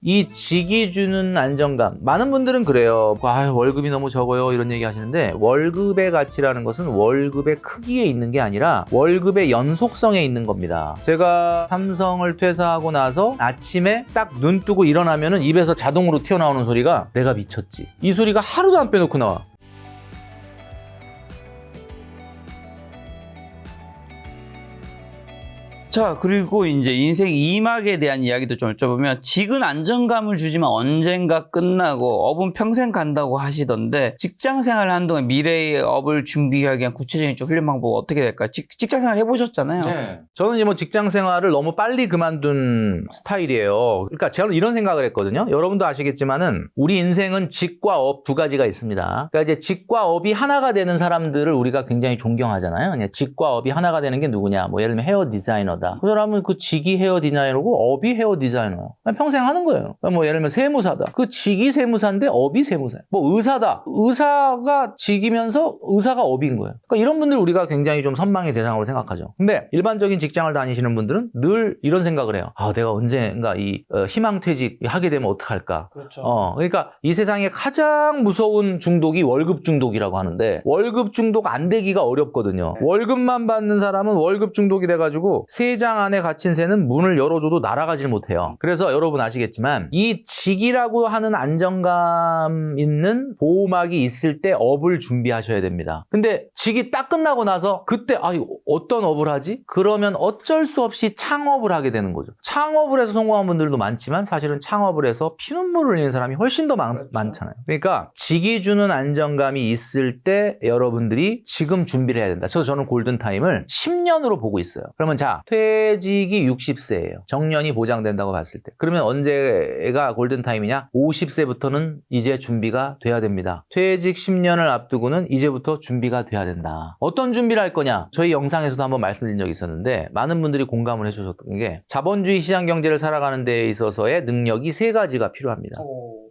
이 직이 주는 안정감, 많은 분들은 그래요. 월급이 너무 적어요 이런 얘기 하시는데, 월급의 가치라는 것은 월급의 크기에 있는 게 아니라 월급의 연속성에 있는 겁니다. 제가 삼성을 퇴사하고 나서 아침에 딱 눈 뜨고 일어나면은 입에서 자동으로 튀어나오는 소리가 내가 미쳤지, 이 소리가 하루도 안 빼놓고 나와. 자, 그리고 이제 인생 2막에 대한 이야기도 좀 여쭤보면, 직은 안정감을 주지만 언젠가 끝나고 업은 평생 간다고 하시던데, 직장 생활을 하는 동안 미래의 업을 준비하기 위한 구체적인 좀 훈련 방법 어떻게 될까요? 직장 생활 해보셨잖아요. 네. 저는 이제 뭐 직장 생활을 너무 빨리 그만둔 스타일이에요. 그러니까 저는 이런 생각을 했거든요. 여러분도 아시겠지만은 우리 인생은 직과 업 두 가지가 있습니다. 그러니까 이제 직과 업이 하나가 되는 사람들을 우리가 굉장히 존경하잖아요. 그냥 직과 업이 하나가 되는 게 누구냐? 뭐 예를 들면 헤어 디자이너다. 그 사람은 그 직이 헤어 디자이너고 업이 헤어 디자이너야. 평생 하는 거예요. 뭐 예를 들면 세무사다. 그 직이 세무사인데 업이 세무사야. 뭐 의사다. 의사가 직이면서 의사가 업인 거예요. 그러니까 이런 분들 우리가 굉장히 좀 선망의 대상으로 생각하죠. 근데 일반적인 직장을 다니시는 분들은 늘 이런 생각을 해요. 내가 언젠가 이 희망퇴직 하게 되면 어떡할까? 그렇죠. 그러니까 이 세상에 가장 무서운 중독이 월급 중독이라고 하는데, 월급 중독 안 되기가 어렵거든요. 월급만 받는 사람은 월급 중독이 돼가지고 세장 안에 갇힌 새는 문을 열어줘도 날아가질 못해요. 그래서 여러분 아시겠지만 이 직이라고 하는 안정감 있는 보호막이 있을 때 업을 준비하셔야 됩니다. 근데 직이 딱 끝나고 나서 그때 어떤 업을 하지? 그러면 어쩔 수 없이 창업을 하게 되는 거죠. 창업을 해서 성공한 분들도 많지만 사실은 창업을 해서 피눈물을 흘리는 사람이 훨씬 더 많잖아요. 그러니까 직이 주는 안정감이 있을 때 여러분들이 지금 준비를 해야 된다. 저는 골든타임을 10년으로 보고 있어요. 그러면 자, 퇴직이 60세예요. 정년이 보장된다고 봤을 때. 그러면 언제가 골든타임이냐? 50세부터는 이제 준비가 돼야 됩니다. 퇴직 10년을 앞두고는 이제부터 준비가 돼야 된다. 어떤 준비를 할 거냐? 저희 영상에서도 한번 말씀드린 적이 있었는데 많은 분들이 공감을 해주셨던 게, 자본주의 시장 경제를 살아가는 데 있어서의 능력이 3가지가 필요합니다.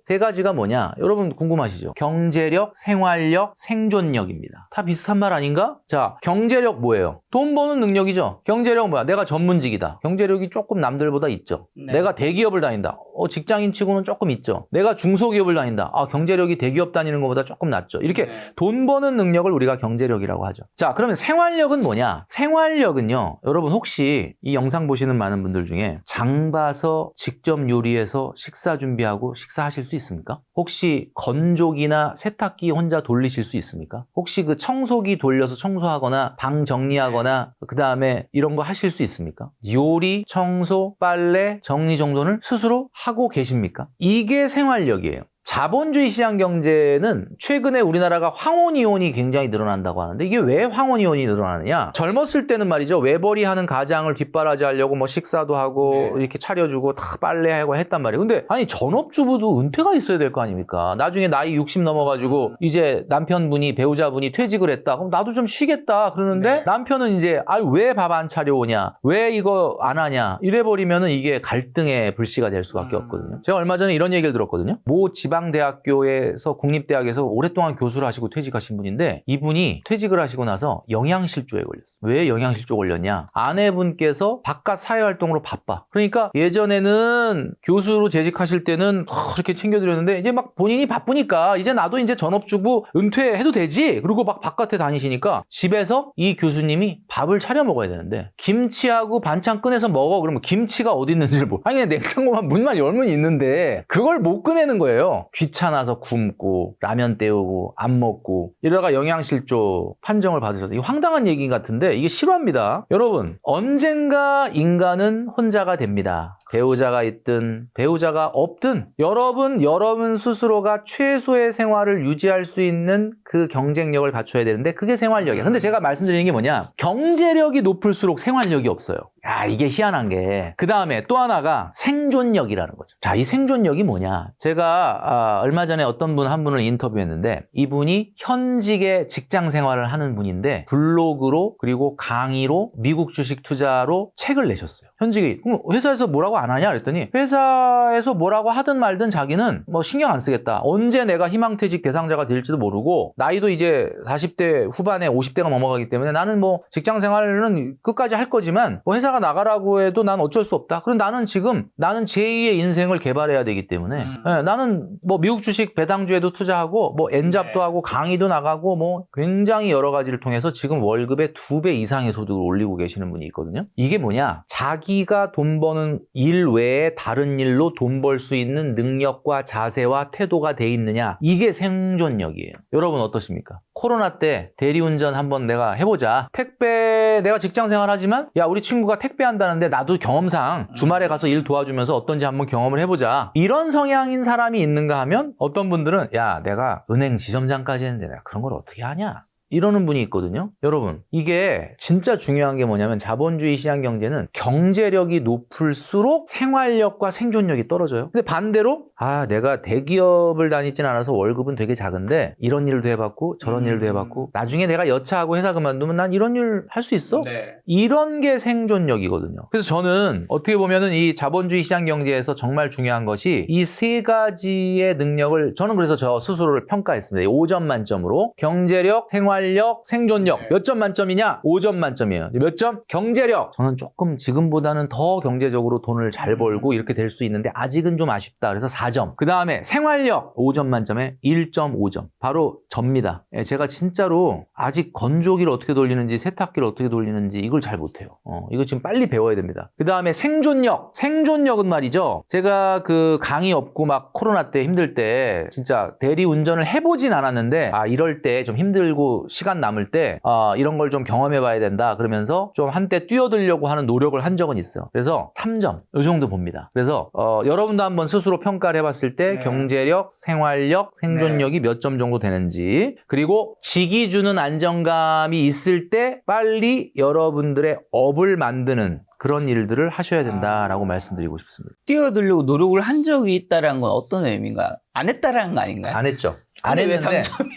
3가지가 뭐냐? 여러분 궁금하시죠? 경제력, 생활력, 생존력입니다. 다 비슷한 말 아닌가? 자, 경제력 뭐예요? 돈 버는 능력이죠. 경제력은 뭐야? 내가 전문직이다. 경제력이 조금 남들보다 있죠. 네. 내가 대기업을 다닌다. 직장인 치고는 조금 있죠. 내가 중소기업을 다닌다. 경제력이 대기업 다니는 것보다 조금 낫죠. 이렇게 돈 버는 능력을 우리가 경제력이라고 하죠. 자, 그러면 생활력은 뭐냐? 생활력은요, 여러분 혹시 이 영상 보시는 많은 분들 중에 장 봐서 직접 요리해서 식사 준비하고 식사하실 수 있습니까? 혹시 건조기나 세탁기 혼자 돌리실 수 있습니까? 혹시 그 청소기 돌려서 청소하거나 방 정리하거나 그 다음에 이런 거 하실 수 있습니까? 요리, 청소, 빨래, 정리 정도는 스스로 하고 계십니까? 이게 생활력이에요. 자본주의 시장 경제는 최근에 우리나라가 황혼이혼이 굉장히 늘어난다고 하는데, 이게 왜 황혼이혼이 늘어나느냐? 젊었을 때는 말이죠, 외벌이 하는 가장을 뒷바라지하려고 뭐 식사도 하고 이렇게 차려주고 다 빨래하고 했단 말이에요. 근데 전업주부도 은퇴가 있어야 될 거 아닙니까? 나중에 나이 60 넘어가지고 이제 남편분이, 배우자분이 퇴직을 했다. 그럼 나도 좀 쉬겠다 그러는데 남편은 이제 왜 밥 안 차려오냐? 왜 이거 안 하냐? 이래버리면은 이게 갈등의 불씨가 될 수밖에 없거든요. 제가 얼마 전에 이런 얘기를 들었거든요. 모 지방대학교에서, 국립대학에서 오랫동안 교수를 하시고 퇴직하신 분인데, 이분이 퇴직을 하시고 나서 영양실조에 걸렸어요. 왜 영양실조 걸렸냐? 아내분께서 바깥 사회활동으로 바빠. 그러니까 예전에는 교수로 재직하실 때는 그렇게 챙겨드렸는데, 이제 막 본인이 바쁘니까 이제 나도 이제 전업주부 은퇴해도 되지? 그리고 막 바깥에 다니시니까 집에서 이 교수님이 밥을 차려 먹어야 되는데, 김치하고 반찬 꺼내서 먹어. 그러면 김치가 어디 있는지를 그냥 냉장고만 문만 열면 있는데 그걸 못 꺼내는 거예요. 귀찮아서 굶고 라면 때우고 안 먹고 이러다가 영양실조 판정을 받으셨다. 이거 황당한 얘기 같은데 이게 실화입니다. 여러분, 언젠가 인간은 혼자가 됩니다. 배우자가 있든 배우자가 없든 여러분 스스로가 최소의 생활을 유지할 수 있는 그 경쟁력을 갖춰야 되는데, 그게 생활력이야. 근데 제가 말씀드리는 게 뭐냐? 경제력이 높을수록 생활력이 없어요. 이게 희한한 게. 그 다음에 또 하나가 생존력이라는 거죠. 자, 이 생존력이 뭐냐? 제가 얼마 전에 어떤 한 분을 인터뷰했는데, 이분이 현직의 직장 생활을 하는 분인데 블로그로 그리고 강의로 미국 주식 투자로 책을 내셨어요. 현직이 회사에서 뭐라고 안 하냐 그랬더니 회사에서 뭐라고 하든 말든 자기는 뭐 신경 안 쓰겠다. 언제 내가 희망퇴직 대상자가 될지도 모르고 나이도 이제 40대 후반에 50대가 넘어가기 때문에 나는 뭐 직장 생활은 끝까지 할 거지만 뭐 회사가 나가라고 해도 난 어쩔 수 없다. 그럼 나는 제2의 인생을 개발해야 되기 때문에 나는 뭐 미국 주식 배당주에도 투자하고 뭐 엔잡도 하고 강의도 나가고 뭐 굉장히 여러 가지를 통해서 지금 월급의 2배 이상의 소득을 올리고 계시는 분이 있거든요. 이게 뭐냐? 자기가 돈 버는 일 외에 다른 일로 돈 벌 수 있는 능력과 자세와 태도가 돼 있느냐? 이게 생존력이에요. 여러분 어떠십니까? 코로나 때 대리운전 한번 내가 해보자. 택배 내가 직장 생활하지만 야 우리 친구가 택배 한다는데 나도 경험상 주말에 가서 일 도와주면서 어떤지 한번 경험을 해보자. 이런 성향인 사람이 있는가 하면 어떤 분들은 야 내가 은행 지점장까지 했는데 내가 그런 걸 어떻게 하냐? 이러는 분이 있거든요. 여러분 이게 진짜 중요한 게 뭐냐면 자본주의 시장 경제는 경제력이 높을수록 생활력과 생존력이 떨어져요. 근데 반대로 내가 대기업을 다니진 않아서 월급은 되게 작은데 이런 일도 해봤고 저런 일도 해봤고 나중에 내가 여차하고 회사 그만두면 난 이런 일 할 수 있어? 네. 이런 게 생존력이거든요. 그래서 저는 어떻게 보면은 이 자본주의 시장 경제에서 정말 중요한 것이 이 세 가지의 능력을 저는 그래서 저 스스로를 평가했습니다. 5점 만점으로 경제력, 생활력, 생존력. 몇 점 만점이냐? 5점 만점이에요. 몇 점? 경제력. 저는 조금 지금보다는 더 경제적으로 돈을 잘 벌고 이렇게 될 수 있는데 아직은 좀 아쉽다. 그래서 4점. 그 다음에 생활력 5점 만점에 1.5점. 바로 접니다. 제가 진짜로 아직 건조기를 어떻게 돌리는지 세탁기를 어떻게 돌리는지 이걸 잘 못해요. 이거 지금 빨리 배워야 됩니다. 그 다음에 생존력. 생존력은 말이죠. 제가 그 강의 없고 막 코로나 때 힘들 때 진짜 대리운전을 해보진 않았는데 이럴 때 좀 힘들고 시간 남을 때 이런 걸 좀 경험해 봐야 된다 그러면서 좀 한때 뛰어들려고 하는 노력을 한 적은 있어요. 그래서 3점 이 정도 봅니다. 그래서 여러분도 한번 스스로 평가를 해봤을 때 경제력, 생활력, 생존력이 몇 점 정도 되는지 그리고 직이 주는 안정감이 있을 때 빨리 여러분들의 업을 만드는 그런 일들을 하셔야 된다라고 말씀드리고 싶습니다. 뛰어들려고 노력을 한 적이 있다는 건 어떤 의미인가요? 안 했다라는 거 아닌가요? 안 했죠. 안 근데 왜 했는데 3점이?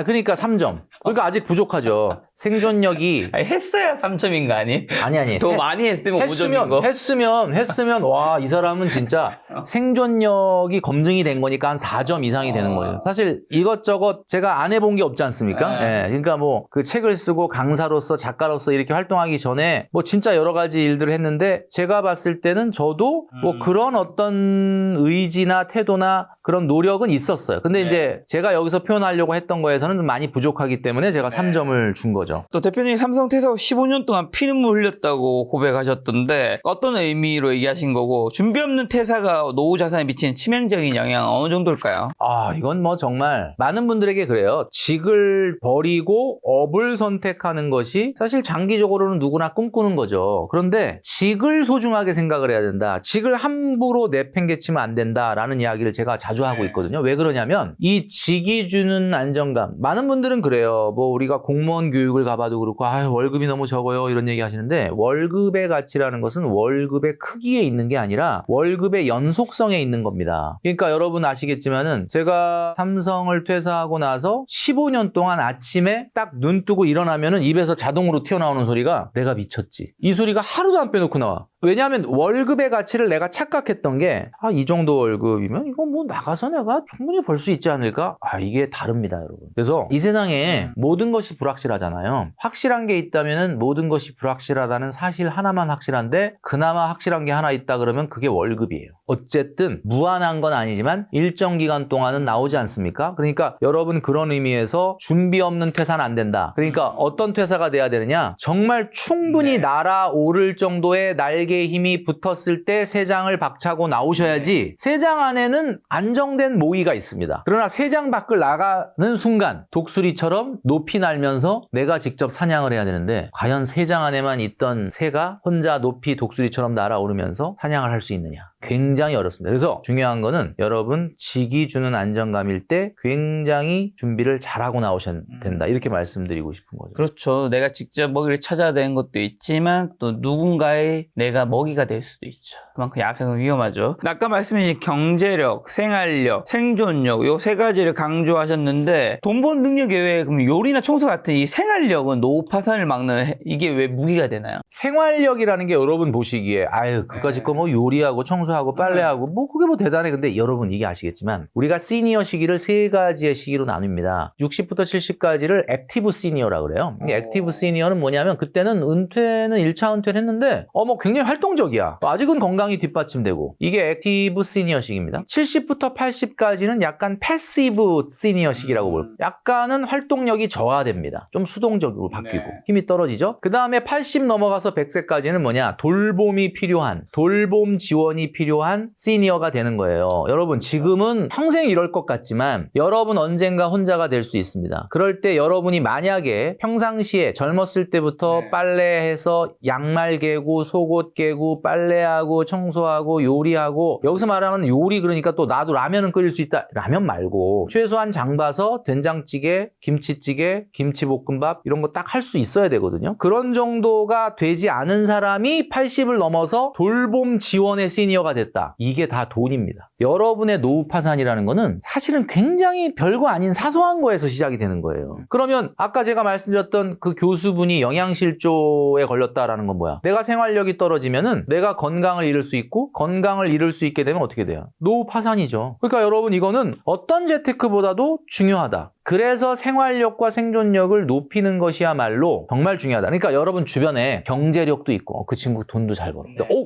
그러니까 3점. 그러니까 아직 부족하죠. 생존력이 했어야 3점인 거 아니? 아니. 더 많이 했으면 5점인 거. 했으면 와, 이 사람은 진짜 생존력이 검증이 된 거니까 한 4점 이상이 되는 거예요. 사실 이것저것 제가 안 해본 게 없지 않습니까? 예. 그러니까 뭐 그 책을 쓰고 강사로서 작가로서 이렇게 활동하기 전에 뭐 진짜 여러 가지 일들을 했는데 제가 봤을 때는 저도 뭐 그런 어떤 의지나 태도나 그런 노력은 있었어요. 근데 이제 제가 여기서 표현하려고 했던 거에서는 좀 많이 부족하기 때문에 제가 3점을 준 거죠. 또 대표님이 삼성 퇴사 후 15년 동안 피눈물 흘렸다고 고백하셨던데 어떤 의미로 얘기하신 거고 준비 없는 퇴사가 노후 자산에 미치는 치명적인 영향은 어느 정도일까요? 이건 뭐 정말 많은 분들에게 그래요. 직을 버리고 업을 선택하는 것이 사실 장기적으로는 누구나 꿈꾸는 거죠. 그런데 직을 소중하게 생각을 해야 된다. 직을 함부로 내팽개치면 안 된다라는 이야기를 제가 자주 하고 있거든요. 왜 그러냐면 이 직이 주는 안정감. 많은 분들은 그래요. 뭐 우리가 공무원 교육을 가봐도 그렇고 월급이 너무 적어요 이런 얘기 하시는데 월급의 가치라는 것은 월급의 크기에 있는 게 아니라 월급의 연속성에 있는 겁니다. 그러니까 여러분 아시겠지만은 제가 삼성을 퇴사하고 나서 15년 동안 아침에 딱 눈 뜨고 일어나면은 입에서 자동으로 튀어나오는 소리가 내가 미쳤지. 이 소리가 하루도 안 빼놓고 나와. 왜냐하면 월급의 가치를 내가 착각했던 게 이 정도 월급이면 이거 뭐 나가서 내가 충분히 벌 수 있지 않을까? 이게 다릅니다, 여러분. 그래서 이 세상에 모든 것이 불확실하잖아요. 확실한 게 있다면은 모든 것이 불확실하다는 사실 하나만 확실한데 그나마 확실한 게 하나 있다 그러면 그게 월급이에요. 어쨌든 무한한 건 아니지만 일정 기간 동안은 나오지 않습니까? 그러니까 여러분 그런 의미에서 준비 없는 퇴사는 안 된다. 그러니까 어떤 퇴사가 돼야 되느냐? 정말 충분히 날아오를 정도의 날개에 힘이 붙었을 때 세 장을 박차고 나오셔야지 세 장 안에는 안정된 모의가 있습니다. 그러나 세 장 밖을 나가는 순간 독수리처럼 높이 날면서 내가 직접 사냥을 해야 되는데 과연 세 장 안에만 있던 새가 혼자 높이 독수리처럼 날아오르면서 사냥을 할 수 있느냐? 굉장히 어렵습니다. 그래서 중요한 거는 여러분 직이 주는 안정감일 때 굉장히 준비를 잘하고 나오셔야 된다. 이렇게 말씀드리고 싶은 거죠. 그렇죠. 내가 직접 먹이를 찾아야 되는 것도 있지만 또 누군가의 내가 자기가 먹이가 될 수도 있죠. 그만큼 야생은 위험하죠. 아까 말씀해주신 경제력, 생활력, 생존력 요 세 가지를 강조하셨는데 돈 버는 능력 외에 그럼 요리나 청소 같은 이 생활력은 노후 파산을 막는 이게 왜 무기가 되나요? 생활력이라는 게 여러분 보시기에 아유 그까짓 거 뭐 요리하고 청소하고 빨래하고 뭐 그게 뭐 대단해. 근데 여러분 이게 아시겠지만 우리가 시니어 시기를 세 가지의 시기로 나눕니다. 60부터 70까지를 액티브 시니어라고 그래요. 이게 액티브 시니어는 뭐냐면 그때는 은퇴는 1차 은퇴를 했는데 뭐 굉장히 활동적이야. 아직은 건강이 뒷받침되고 이게 액티브 시니어 시기입니다. 70부터 80까지는 약간 패시브 시니어 시기라고 볼게요. 약간은 활동력이 저하됩니다. 좀 수동적으로 바뀌고 힘이 떨어지죠. 그 다음에 80 넘어가서 100세까지는 뭐냐 돌봄이 필요한 돌봄 지원이 필요한 시니어가 되는 거예요. 여러분 지금은 평생 이럴 것 같지만 여러분 언젠가 혼자가 될 수 있습니다. 그럴 때 여러분이 만약에 평상시에 젊었을 때부터 빨래해서 양말 개고 속옷 개고 빨래하고 청소하고 요리하고 여기서 말하면 요리 그러니까 또 나도 라면은 끓일 수 있다. 라면 말고 최소한 장 봐서 된장찌개, 김치찌개, 김치볶음밥 이런 거 딱 할 수 있어야 되거든요. 그런 정도가 되지 않은 사람이 80을 넘어서 돌봄 지원의 시니어가 됐다. 이게 다 돈입니다. 여러분의 노후 파산이라는 거는 사실은 굉장히 별거 아닌 사소한 거에서 시작이 되는 거예요. 그러면 아까 제가 말씀드렸던 그 교수분이 영양실조에 걸렸다라는 건 뭐야? 내가 생활력이 떨어지면은 내가 건강을 잃을 수 있고 건강을 잃을 수 있게 되면 어떻게 돼요? 노후 파산이죠. 그러니까 여러분 이거는 어떤 재테크보다도 중요하다. 그래서 생활력과 생존력을 높이는 것이야말로 정말 중요하다. 그러니까 여러분 주변에 경제력도 있고 그 친구 돈도 잘 벌어.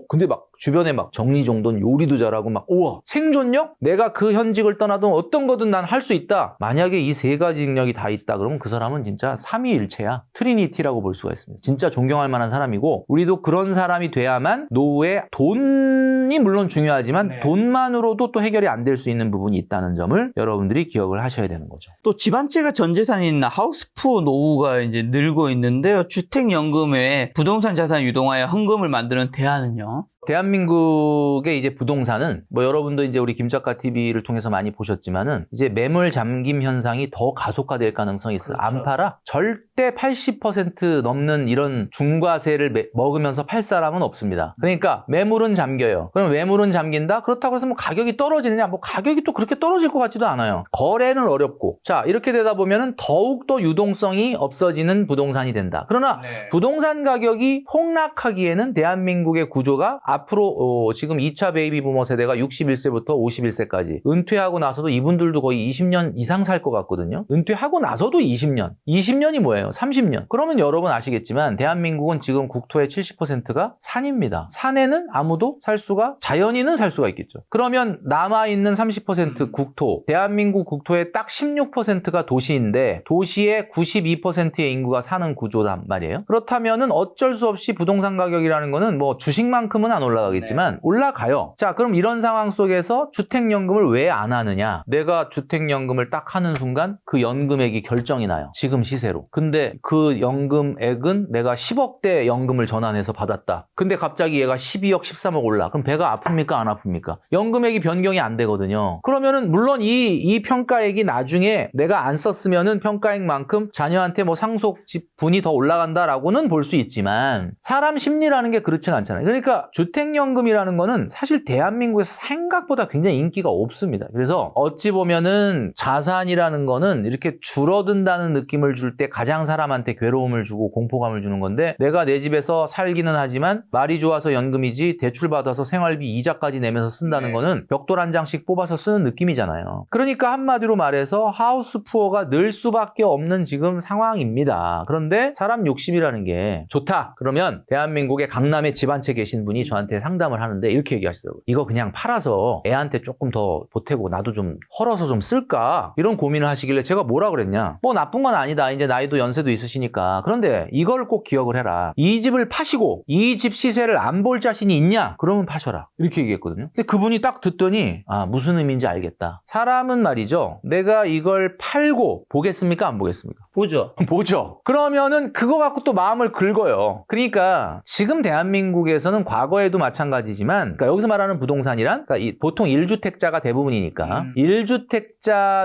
근데 막 주변에 막 정리정돈 요리도 잘하고 막 우와 생존력? 내가 그 현직을 떠나도 어떤 거든 난 할 수 있다. 만약에 이 세 가지 능력이 다 있다 그러면 그 사람은 진짜 삼위일체야. 트리니티라고 볼 수가 있습니다. 진짜 존경할 만한 사람이고 우리도 그런 사람이 돼야만 노후에 돈이 물론 중요하지만 돈만으로도 또 해결이 안 될 수 있는 부분이 있다는 점을 여러분들이 기억을 하셔야 되는 거죠. 또 집안채가 전 재산인 하우스푸어 노후가 이제 늘고 있는데요. 주택연금 외에 부동산 자산 유동하여 현금을 만드는 대안은요? 대한민국의 이제 부동산은 뭐 여러분도 이제 우리 김작가 TV를 통해서 많이 보셨지만은 이제 매물 잠김 현상이 더 가속화될 가능성이 있어요. 그렇죠. 안 팔아? 절대 80% 넘는 이런 중과세를 먹으면서 팔 사람은 없습니다. 그러니까 매물은 잠겨요. 그럼 매물은 잠긴다? 그렇다고 해서 뭐 가격이 떨어지느냐? 뭐 가격이 또 그렇게 떨어질 것 같지도 않아요. 거래는 어렵고. 자, 이렇게 되다 보면은 더욱더 유동성이 없어지는 부동산이 된다. 그러나 부동산 가격이 폭락하기에는 대한민국의 구조가 앞으로 지금 2차 베이비 부머 세대가 61세부터 51세까지 은퇴하고 나서도 이분들도 거의 20년 이상 살 것 같거든요. 은퇴하고 나서도 20년. 20년이 뭐예요? 30년. 그러면 여러분 아시겠지만 대한민국은 지금 국토의 70%가 산입니다. 산에는 아무도 살 수가 자연인은 살 수가 있겠죠. 그러면 남아있는 30% 국토. 대한민국 국토의 딱 16%가 도시인데 도시의 92%의 인구가 사는 구조단 말이에요. 그렇다면은 어쩔 수 없이 부동산 가격이라는 거는 뭐 주식만큼은 안 올라가겠지만 올라가요. 자, 그럼 이런 상황 속에서 주택연금을 왜 안 하느냐? 내가 주택연금을 딱 하는 순간 그 연금액이 결정이 나요. 지금 시세로. 근데 그 연금액은 내가 10억대 연금을 전환해서 받았다. 근데 갑자기 얘가 12억, 13억 올라. 그럼 배가 아픕니까? 안 아픕니까? 연금액이 변경이 안 되거든요. 그러면은 물론 이 평가액이 나중에 내가 안 썼으면은 평가액만큼 자녀한테 뭐 상속분이 더 올라간다라고는 볼 수 있지만 사람 심리라는 게 그렇지는 않잖아요. 그러니까 주택연금이라는 거는 사실 대한민국에서 생각보다 굉장히 인기가 없습니다. 그래서 어찌 보면은 자산이라는 거는 이렇게 줄어든다는 느낌을 줄 때 가장 사람한테 괴로움을 주고 공포감을 주는 건데 내가 내 집에서 살기는 하지만 말이 좋아서 연금이지 대출받아서 생활비 이자까지 내면서 쓴다는 거는 벽돌 한 장씩 뽑아서 쓰는 느낌이잖아요. 그러니까 한마디로 말해서 하우스푸어가 늘 수밖에 없는 지금 상황입니다. 그런데 사람 욕심이라는 게 좋다. 그러면 대한민국의 강남에 집 한 채 계신 분이 저한테 상담을 하는데 이렇게 얘기하시더라고요. 이거 그냥 팔아서 애한테 조금 더 보태고 나도 좀 헐어서 좀 쓸까? 이런 고민을 하시길래 제가 뭐라 그랬냐? 뭐 나쁜 건 아니다. 이제 나이도 연세도 있으시니까. 그런데 이걸 꼭 기억을 해라. 이 집을 파시고 이 집 시세를 안 볼 자신이 있냐? 그러면 파셔라. 이렇게 얘기했거든요. 근데 그분이 딱 듣더니 무슨 의미인지 알겠다. 사람은 말이죠. 내가 이걸 팔고 보겠습니까? 안 보겠습니까? 보죠. 보죠. 그러면은 그거 갖고 또 마음을 긁어요. 그러니까 지금 대한민국에서는 과거에도 마찬가지지만 그러니까 여기서 말하는 부동산이란 그러니까 보통 1주택자가 대부분이니까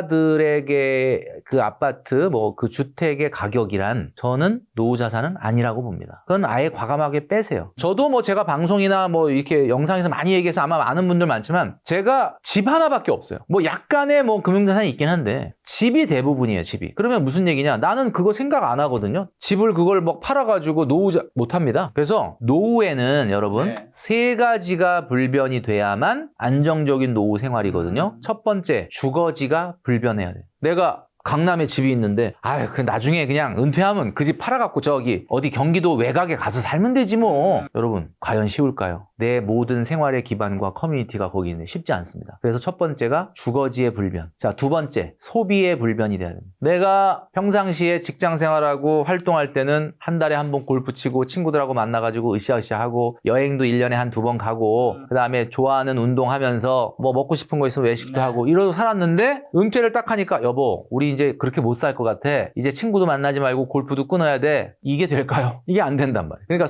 1주택자들에게 그 아파트 뭐 그 주택의 가격이란 저는 노후 자산은 아니라고 봅니다. 그건 아예 과감하게 빼세요. 저도 뭐 제가 방송이나 뭐 이렇게 영상에서 많이 얘기해서 아마 아는 분들 많지만 제가 집 하나밖에 없어요. 뭐 약간의 뭐 금융자산이 있긴 한데 집이 대부분이에요. 집이. 그러면 무슨 얘기냐? 나는 그거 생각 안 하거든요. 집을 그걸 막 팔아가지고 노후 못 합니다. 그래서 노후에는 여러분 네. 세 가지가 불변이 돼야만 안정적인 노후 생활이거든요. 첫 번째, 주거지가 불변해야 돼요. 내가 강남에 집이 있는데 그 나중에 그냥 은퇴하면 그 집 팔아갖고 저기 어디 경기도 외곽에 가서 살면 되지 뭐. 여러분 과연 쉬울까요? 내 모든 생활의 기반과 커뮤니티가 거기 있네. 쉽지 않습니다. 그래서 첫 번째가 주거지의 불변. 자, 두 번째 소비의 불변이 돼야 됩니다. 내가 평상시에 직장 생활하고 활동할 때는 한 달에 한 번 골프 치고 친구들하고 만나가지고 으쌰으쌰하고 여행도 1년에 한 2번 가고 그 다음에 좋아하는 운동하면서 뭐 먹고 싶은 거 있으면 외식도 하고 이러고 살았는데 은퇴를 딱 하니까 여보 우리 이제 그렇게 못 살 것 같아. 이제 친구도 만나지 말고 골프도 끊어야 돼. 이게 될까요? 이게 안 된단 말이에요. 그러니까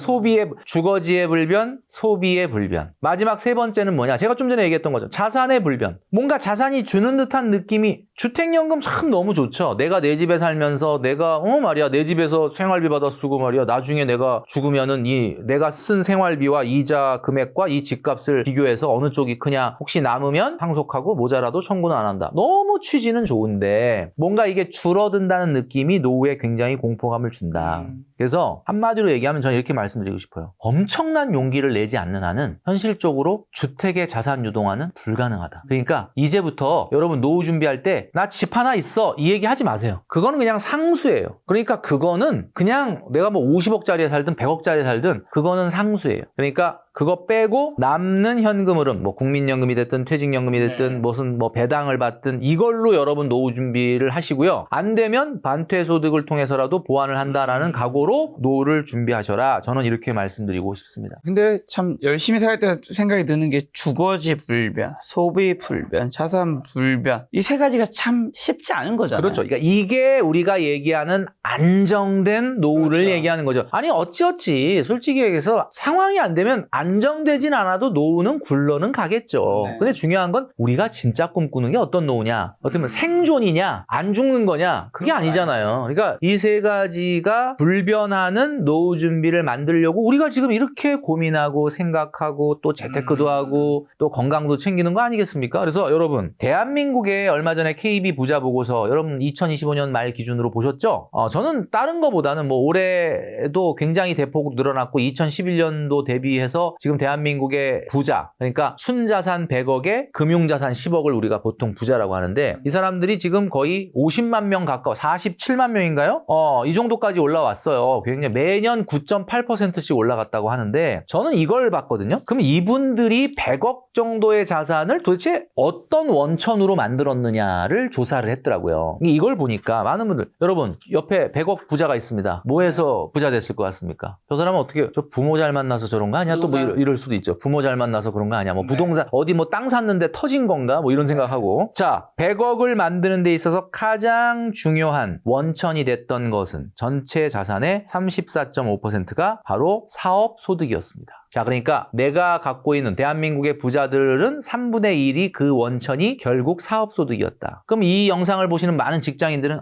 주거지의 불변, 소비의 불변. 마지막 세 번째는 뭐냐? 제가 좀 전에 얘기했던 거죠. 자산의 불변. 뭔가 자산이 주는 듯한 느낌이 주택연금 참 너무 좋죠. 내가 내 집에 살면서 내가 말이야 내 집에서 생활비 받아 쓰고 말이야 나중에 내가 죽으면은 내가 쓴 생활비와 이자 금액과 이 집값을 비교해서 어느 쪽이 크냐 혹시 남으면 상속하고 모자라도 청구는 안 한다. 너무 취지는 좋은데 뭔가 이게 줄어든다는 느낌이 노후에 굉장히 공포감을 준다. 그래서 한마디로 얘기하면 저는 이렇게 말씀드리고 싶어요. 엄청난 용기를 내지 않는 한은 현실적으로 주택의 자산 유동화는 불가능하다. 그러니까 이제부터 여러분 노후 준비할 때 나 집 하나 있어 이 얘기 하지 마세요. 그거는 그냥 상수예요. 그러니까 그거는 그냥 내가 뭐 50억짜리에 살든 100억짜리에 살든 그거는 상수예요. 그러니까 그거 빼고 남는 현금 흐름, 뭐 국민연금이 됐든 퇴직연금이 됐든 무슨 뭐 배당을 받든 이걸로 여러분 노후 준비를 하시고요. 안 되면 반퇴소득을 통해서라도 보완을 한다라는 각오로 노후를 준비하셔라. 저는 이렇게 말씀드리고 싶습니다. 근데 참 열심히 살 때 생각이 드는 게 주거지 불변, 소비 불변, 자산 불변 이 세 가지가 참 쉽지 않은 거잖아요. 그렇죠. 그러니까 이게 우리가 얘기하는 안정된 노후를 그렇죠. 얘기하는 거죠. 아니 어찌어찌 솔직히 얘기해서 상황이 안 되면 안정되진 않아도 노후는 굴러는 가겠죠. 네. 근데 중요한 건 우리가 진짜 꿈꾸는 게 어떤 노후냐? 어떻게 보면 생존이냐? 안 죽는 거냐? 그게 아니잖아요. 그러니까 이 세 가지가 불변하는 노후 준비를 만들려고 우리가 지금 이렇게 고민하고 생각하고 또 재테크도 하고 또 건강도 챙기는 거 아니겠습니까? 그래서 여러분 대한민국의 얼마 전에 KB 부자 보고서 여러분 2025년 말 기준으로 보셨죠? 저는 다른 거보다는 뭐 올해도 굉장히 대폭 늘어났고 2011년도 대비해서 지금 대한민국의 부자 그러니까 순자산 100억에 금융자산 10억을 우리가 보통 부자라고 하는데 이 사람들이 지금 거의 50만 명 가까워 47만 명인가요? 이 정도까지 올라왔어요. 굉장히 매년 9.8%씩 올라갔다고 하는데 저는 이걸 봤거든요. 그럼 이분들이 100억 정도의 자산을 도대체 어떤 원천으로 만들었느냐를 조사를 했더라고요. 이걸 보니까 많은 분들 여러분 옆에 100억 부자가 있습니다. 뭐 해서 부자 됐을 것 같습니까? 저 사람은 어떻게 저 부모 잘 만나서 저런 거 아니야? 또 뭐 이럴 수도 있죠. 부모 잘 만나서 그런 거 아니야? 뭐 부동산 어디 뭐 땅 샀는데 터진 건가? 뭐 이런 생각하고 자 100억을 만드는 데 있어서 가장 중요한 원천이 됐던 것은 전체 자산의 34.5%가 바로 사업 소득이었습니다. 자, 그러니까 내가 갖고 있는 대한민국의 부자들은 3분의 1이 그 원천이 결국 사업소득이었다. 그럼 이 영상을 보시는 많은 직장인들은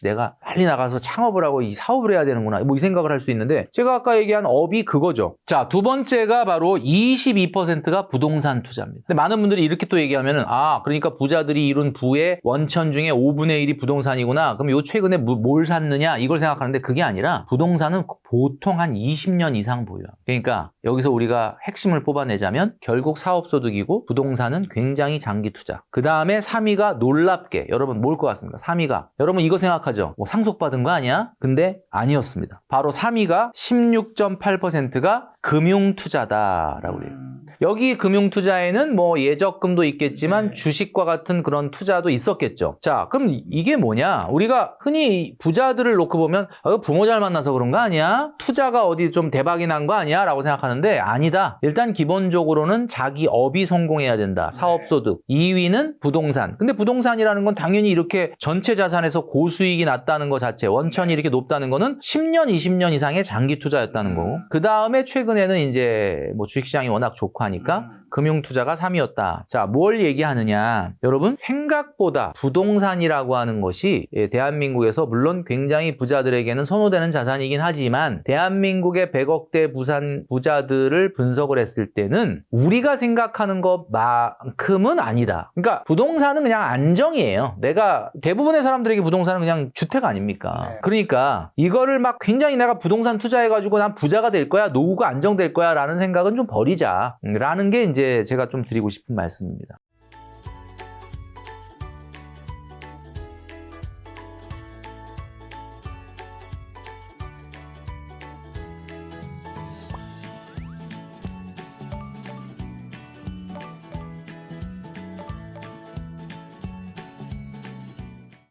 내가 빨리 나가서 창업을 하고 이 사업을 해야 되는구나. 뭐 이 생각을 할 수 있는데 제가 아까 얘기한 업이 그거죠. 자, 두 번째가 바로 22%가 부동산 투자입니다. 근데 많은 분들이 이렇게 또 얘기하면은 그러니까 부자들이 이룬 부의 원천 중에 5분의 1이 부동산이구나. 그럼 요 최근에 뭘 샀느냐 이걸 생각하는데 그게 아니라 부동산은 보통 한 20년 이상 보여요. 그러니까 여기서 우리가 핵심을 뽑아내자면 결국 사업소득이고 부동산은 굉장히 장기 투자. 그 다음에 3위가 놀랍게 여러분 뭘 것 같습니까? 3위가 여러분 이거 생각하죠? 뭐 상속받은 거 아니야? 근데 아니었습니다. 바로 3위가 16.8%가 금융투자다라고 해요. 여기 금융투자에는 뭐 예적금도 있겠지만 주식과 같은 그런 투자도 있었겠죠. 자, 그럼 이게 뭐냐? 우리가 흔히 부자들을 놓고 보면 부모 잘 만나서 그런 거 아니야? 투자가 어디 좀 대박이 난 거 아니야? 라고 생각하는데 아니다. 일단 기본적으로는 자기 업이 성공해야 된다. 사업소득. 2위는 부동산. 근데 부동산이라는 건 당연히 이렇게 전체 자산에서 고수익이 났다는 것 자체, 원천이 이렇게 높다는 거는 10년, 20년 이상의 장기 투자였다는 거고. 그 다음에 최근에는 이제 뭐 주식시장이 워낙 좋고 하니까 금융투자가 3위였다. 자, 뭘 얘기하느냐. 여러분, 생각보다 부동산이라고 하는 것이 대한민국에서 물론 굉장히 부자들에게는 선호되는 자산이긴 하지만 대한민국의 100억대 부자들을 분석을 했을 때는 우리가 생각하는 것만큼은 아니다. 그러니까 부동산은 그냥 안정이에요. 대부분의 사람들에게 부동산은 그냥 주택 아닙니까? 네. 그러니까 이거를 막 굉장히 내가 부동산 투자해가지고 난 부자가 될 거야, 노후가 안정될 거야 라는 생각은 좀 버리자. 라는 게 이제 제가 좀 드리고 싶은 말씀입니다.